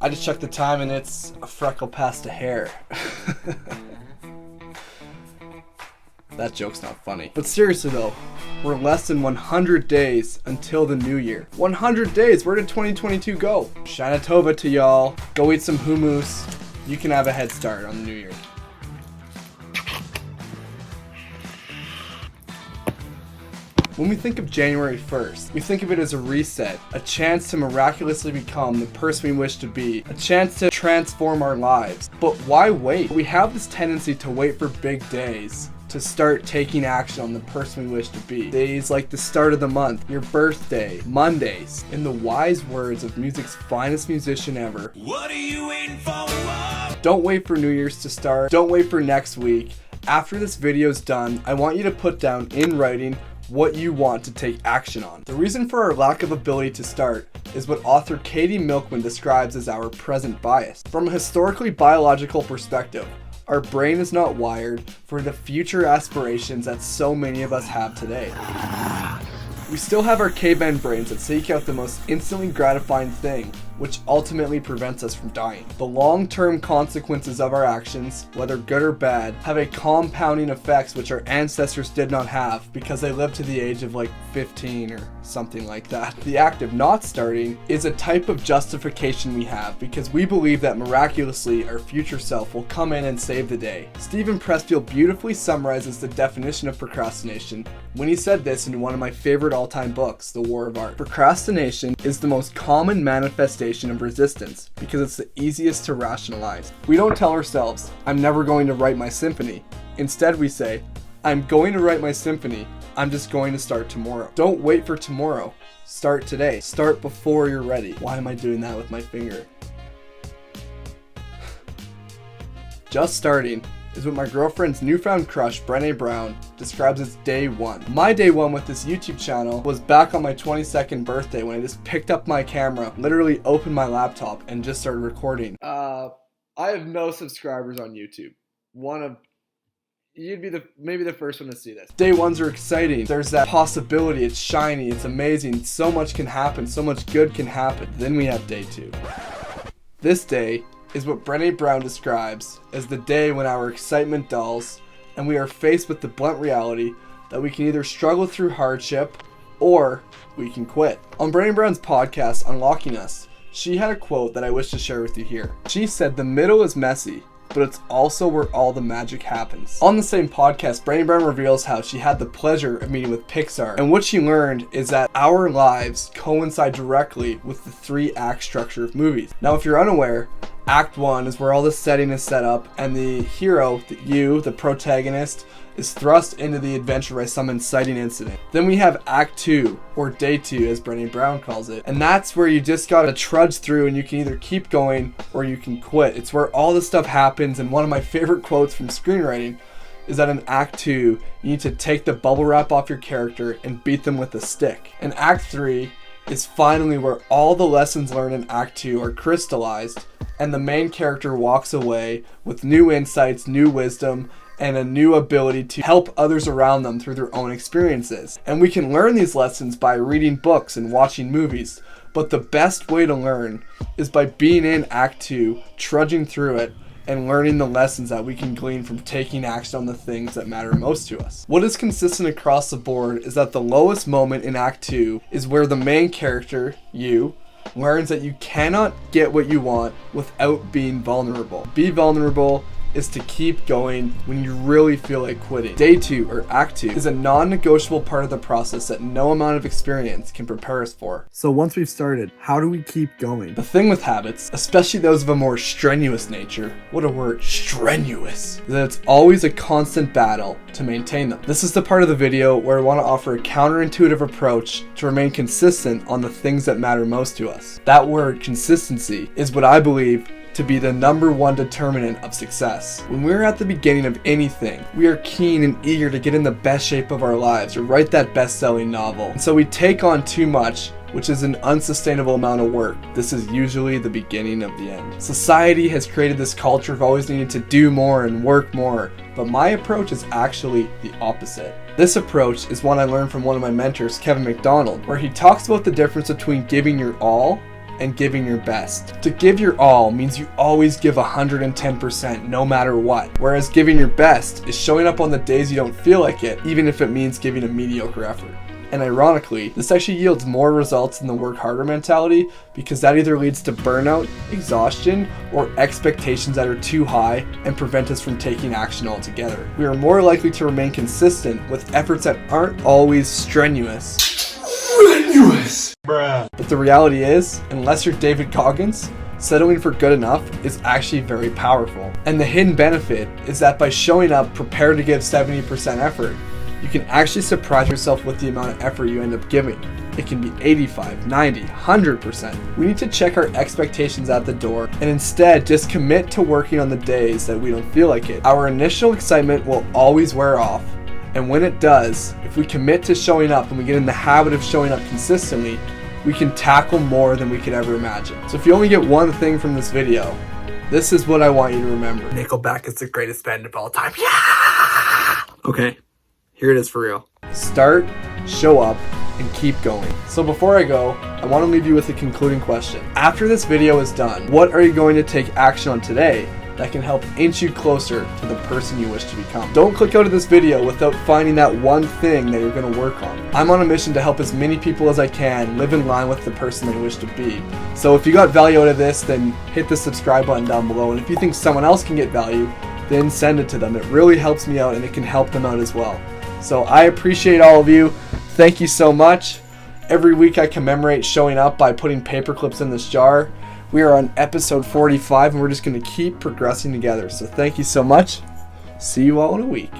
I just checked the time and it's a freckle past a hair. That joke's not funny. But seriously though, we're less than 100 days until the new year. 100 days, where did 2022 go? Shana Tova to y'all. Go eat some hummus. You can have a head start on the new year. When we think of January 1st, we think of it as a reset, a chance to miraculously become the person we wish to be, a chance to transform our lives. But why wait? We have this tendency to wait for big days to start taking action on the person we wish to be. Days like the start of the month, your birthday, Mondays. In the wise words of music's finest musician ever, what are you waiting for? Don't wait for New Year's to start. Don't wait for next week. After this video's done, I want you to put down in writing what you want to take action on. The reason for our lack of ability to start is what author Katie Milkman describes as our present bias. From a historically biological perspective, our brain is not wired for the future aspirations that so many of us have today. We still have our caveman brains that seek out the most instantly gratifying thing, which ultimately prevents us from dying. The long-term consequences of our actions, whether good or bad, have a compounding effects which our ancestors did not have because they lived to the age of like 15 or something like that. The act of not starting is a type of justification we have because we believe that miraculously our future self will come in and save the day. Stephen Pressfield beautifully summarizes the definition of procrastination when he said this in one of my favorite all-time books, The War of Art. Procrastination is the most common manifestation of resistance because it's the easiest to rationalize. We don't tell ourselves, I'm never going to write my symphony. Instead we say, I'm going to write my symphony, I'm just going to start tomorrow. Don't wait for tomorrow. Start today. Start before you're ready. Why am I doing that with my finger? Just starting is what my girlfriend's newfound crush, Brené Brown, describes as day one. My day one with this YouTube channel was back on my 22nd birthday when I just picked up my camera, literally opened my laptop, and just started recording. I have no subscribers on YouTube. You'd be maybe the first one to see this. Day ones are exciting. There's that possibility. It's shiny. It's amazing. So much can happen. So much good can happen. Then we have day two. This day is what Brené Brown describes as the day when our excitement dulls and we are faced with the blunt reality that we can either struggle through hardship or we can quit. On Brené Brown's podcast, Unlocking Us, she had a quote that I wish to share with you here. She said, "The middle is messy, but it's also where all the magic happens." On the same podcast, Brené Brown reveals how she had the pleasure of meeting with Pixar, and what she learned is that our lives coincide directly with the 3-act structure of movies. Now, if you're unaware, Act 1 is where all the setting is set up, and the hero, the protagonist, is thrust into the adventure by some inciting incident. Then we have Act 2, or Day 2 as Brené Brown calls it, and that's where you just gotta trudge through and you can either keep going or you can quit. It's where all this stuff happens, and one of my favorite quotes from screenwriting is that in Act 2, you need to take the bubble wrap off your character and beat them with a stick. And Act 3 is finally where all the lessons learned in Act 2 are crystallized, and the main character walks away with new insights, new wisdom, and a new ability to help others around them through their own experiences. And we can learn these lessons by reading books and watching movies, but the best way to learn is by being in Act 2, trudging through it, and learning the lessons that we can glean from taking action on the things that matter most to us. What is consistent across the board is that the lowest moment in Act 2 is where the main character, you, learns that you cannot get what you want without being vulnerable. Be vulnerable is to keep going when you really feel like quitting. Day 2, or Act 2, is a non-negotiable part of the process that no amount of experience can prepare us for. So once we've started, how do we keep going? The thing with habits, especially those of a more strenuous nature, what a word, strenuous, is that it's always a constant battle to maintain them. This is the part of the video where I want to offer a counterintuitive approach to remain consistent on the things that matter most to us. That word, consistency, is what I believe to be the number one determinant of success. When we're at the beginning of anything, we are keen and eager to get in the best shape of our lives or write that best-selling novel. And so we take on too much, which is an unsustainable amount of work. This is usually the beginning of the end. Society has created this culture of always needing to do more and work more, but my approach is actually the opposite. This approach is one I learned from one of my mentors, Kevin McDonald, where he talks about the difference between giving your all and giving your best. To give your all means you always give 110% no matter what, whereas giving your best is showing up on the days you don't feel like it, even if it means giving a mediocre effort. And ironically, this actually yields more results than the work harder mentality, because that either leads to burnout, exhaustion, or expectations that are too high and prevent us from taking action altogether. We are more likely to remain consistent with efforts that aren't always strenuous. Bruh. But the reality is, unless you're David Goggins, settling for good enough is actually very powerful. And the hidden benefit is that by showing up prepared to give 70% effort, you can actually surprise yourself with the amount of effort you end up giving. It can be 85, 90, 100%. We need to check our expectations at the door and instead just commit to working on the days that we don't feel like it. Our initial excitement will always wear off, and when it does, if we commit to showing up and we get in the habit of showing up consistently, we can tackle more than we could ever imagine. So if you only get one thing from this video, this is what I want you to remember. Nickelback is the greatest band of all time. Yeah! Okay. Here it is for real. Start, show up, and keep going. So before I go, I want to leave you with a concluding question. After this video is done, what are you going to take action on today that can help inch you closer to the person you wish to become? Don't click out of this video without finding that one thing that you're going to work on. I'm on a mission to help as many people as I can live in line with the person they wish to be. So if you got value out of this, then hit the subscribe button down below. And if you think someone else can get value, then send it to them. It really helps me out and it can help them out as well. So I appreciate all of you. Thank you so much. Every week I commemorate showing up by putting paper clips in this jar. We are on episode 45 and we're just going to keep progressing together. So thank you so much. See you all in a week.